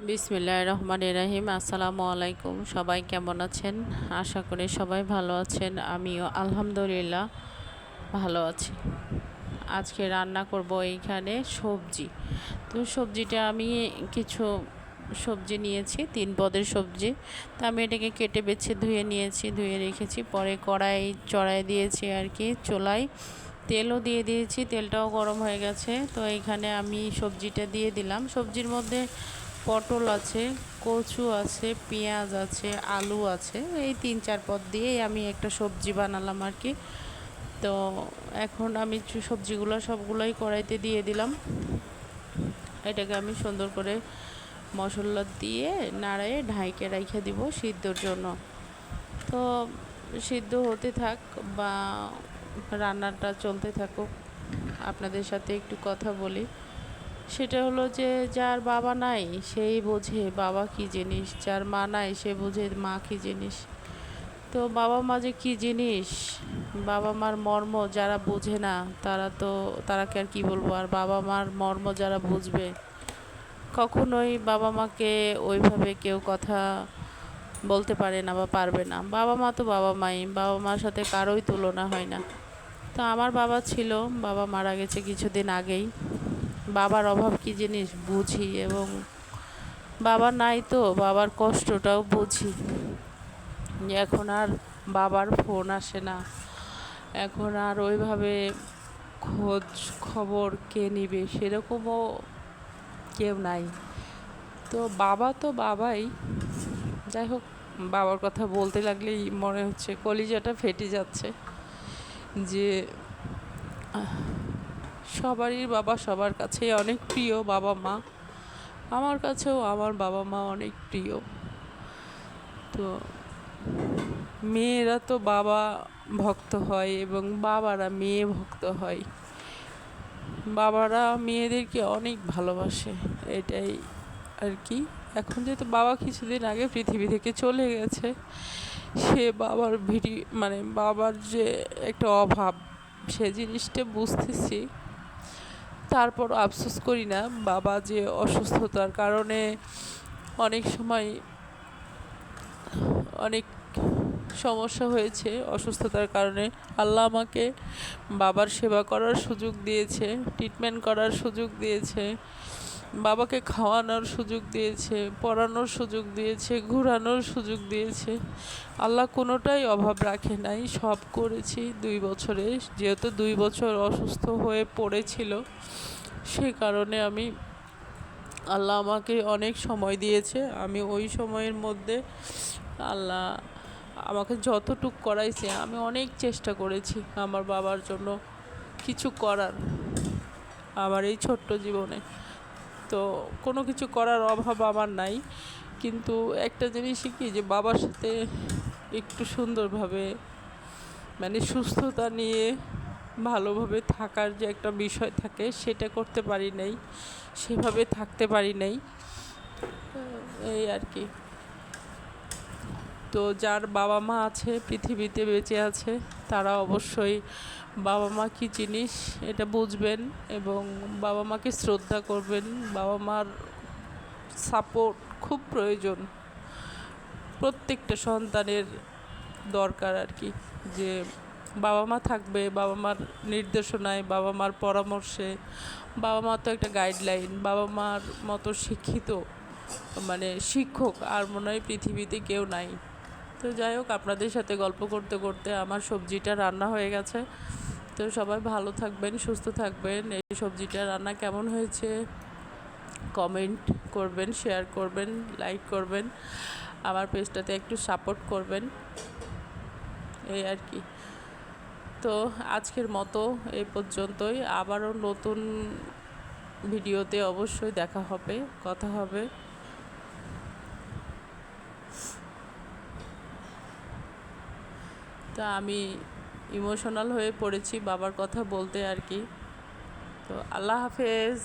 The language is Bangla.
বিসমিল্লাহির রহমানির রহিম। আসসালামু আলাইকুম। সবাই কেমন আছেন? আশা করি সবাই ভালো আছেন। আমিও আলহামদুলিল্লাহ ভালো আছি। আজকে রান্না করব এইখানে সবজি। তো সবজিটা আমি কিছু সবজি নিয়েছি, 3 পদের সবজি। তো আমি এটাকে কেটে বেছে ধুয়ে নিয়েছি, ধুয়ে রেখেছি। পরে কড়াই চড়াই দিয়েছি আর কি, চুলায় তেলও দিয়ে দিয়েছি, তেলটাও গরম হয়ে গেছে। তো এইখানে আমি সবজিটা দিয়ে দিলাম। সবজির মধ্যে পটল আছে, কচু আছে, পেঁয়াজ আছে, আলু আছে, এই 3-4 পদ দিয়েই আমি একটা সবজি বানালাম আর কি। তো এখন আমি সবজিগুলো সবগুলোই কড়াইতে দিয়ে দিলাম। এটাকে আমি সুন্দর করে মশলা দিয়ে নাড়িয়ে ঢাইকে রেখে দিব সিদ্ধর জন্য। তো সিদ্ধ হতে থাক বা রান্নাটা চলতে থাকুক, আপনাদের সাথে একটু কথা বলি। সেটা হলো যে যার বাবা নাই সেই বোঝে বাবা কী জিনিস, যার মা নাই সে বোঝে মা কী জিনিস। তো বাবা মা যে কী জিনিস, বাবা মার মর্ম যারা বোঝে না তারাকে আর কি বলবো। আর বাবা মার মর্ম যারা বুঝবে, কখনোই বাবা মাকে ওইভাবে কেউ কথা বলতে পারে না বা পারবে না। বাবা মা তো বাবা মাই, বাবা মার সাথে কারোই তুলনা হয় না। তো আমার বাবা ছিল, বাবা মারা গেছে কিছুদিন আগেই। বাবার অভাব কী জিনিস বুঝি, এবং বাবা নাই তো বাবার কষ্টটাও বুঝি। এখন আর বাবার ফোন আসে না, এখন আর ওইভাবে খোঁজ খবর কে নিবে সেরকমও কেউ নাই। তো বাবা তো বাবাই। যাই হোক, বাবার কথা বলতে লাগলেই মনে হচ্ছে কলিজাটা ফেটে যাচ্ছে যে সবারই বাবা সবার কাছেই অনেক প্রিয়। বাবা মা আমার কাছেও আমার বাবা মা অনেক প্রিয়। তো মেয়েরা তো বাবা ভক্ত হয় এবং বাবারা মেয়ে ভক্ত হয়। বাবারা মেয়েদেরকে অনেক ভালোবাসে, এটাই আর কি। এখন যেহেতু বাবা কিছুদিন আগে পৃথিবী থেকে চলে গেছে, সে বাবার বাবার যে একটা অভাব, সে জিনিসটা বুঝতেছি। তারপর আফসোস করি না, বাবা যে অসুস্থতার কারণে অনেক সময় অনেক সমস্যা হয়েছে, অসুস্থতার কারণে আল্লাহ আমাকে বাবার সেবা করার সুযোগ দিয়েছে, ট্রিটমেন্ট করার সুযোগ দিয়েছে, বাবাকে খাওয়ানোর সুযোগ দিয়েছে, পড়ানোর সুযোগ দিয়েছে, ঘোরানোর সুযোগ দিয়েছে। আল্লাহ কোনোটাই অভাব রাখে নাই, সব করেছি 2 বছরে। যেহেতু 2 বছর অসুস্থ হয়ে পড়েছিল, সে কারণে আল্লাহ আমাকে অনেক সময় দিয়েছে। আমি ওই সময়ের মধ্যে আল্লাহ আমাকে যতটুক করাইছে আমি অনেক চেষ্টা করেছি আমার বাবার জন্য কিছু করার, আমার এই ছোট্ট জীবনে। তো কোনো কিছু করার অভাব আমার নাই, কিন্তু একটা জিনিসই কি, যে বাবার সাথে একটু সুন্দরভাবে সুস্থতা নিয়ে ভালোভাবে থাকার যে একটা বিষয় থাকে, সেটা করতে পারি নাই, সেভাবে থাকতে পারি নাই, এই আর কি। তো যার বাবা মা আছে, পৃথিবীতে বেঁচে আছে, তারা অবশ্যই বাবা মা কী জিনিস এটা বুঝবেন এবং বাবা মাকে শ্রদ্ধা করবেন। বাবা মার সাপোর্ট খুব প্রয়োজন, প্রত্যেকটা সন্তানের দরকার আর কি। যে বাবা মা থাকবে, বাবা মার নির্দেশনায়, বাবা মার পরামর্শে। বাবা মা তো একটা গাইডলাইন, বাবা মার মতো শিক্ষিত শিক্ষক আর মনে হয় পৃথিবীতে কেউ নাই। তো যাই হোক, আপনাদের সাথে গল্প করতে করতে আমার সবজিটা রান্না হয়ে গেছে। তো সবাই ভালো থাকবেন, সুস্থ থাকবেন। এই সবজিটা রান্না কেমন হয়েছে কমেন্ট করবেন, শেয়ার করবেন, লাইক করবেন, আমার পেজটাতে একটু সাপোর্ট করবেন, এই আর কি। তো আজকের মতো এই পর্যন্তই। আবারও নতুন ভিডিওতে অবশ্যই দেখা হবে, কথা হবে। তা আমি ইমোশনাল হয়ে পড়েছি বাবার কথা বলতে আর কি। তো আল্লাহ হাফেজ।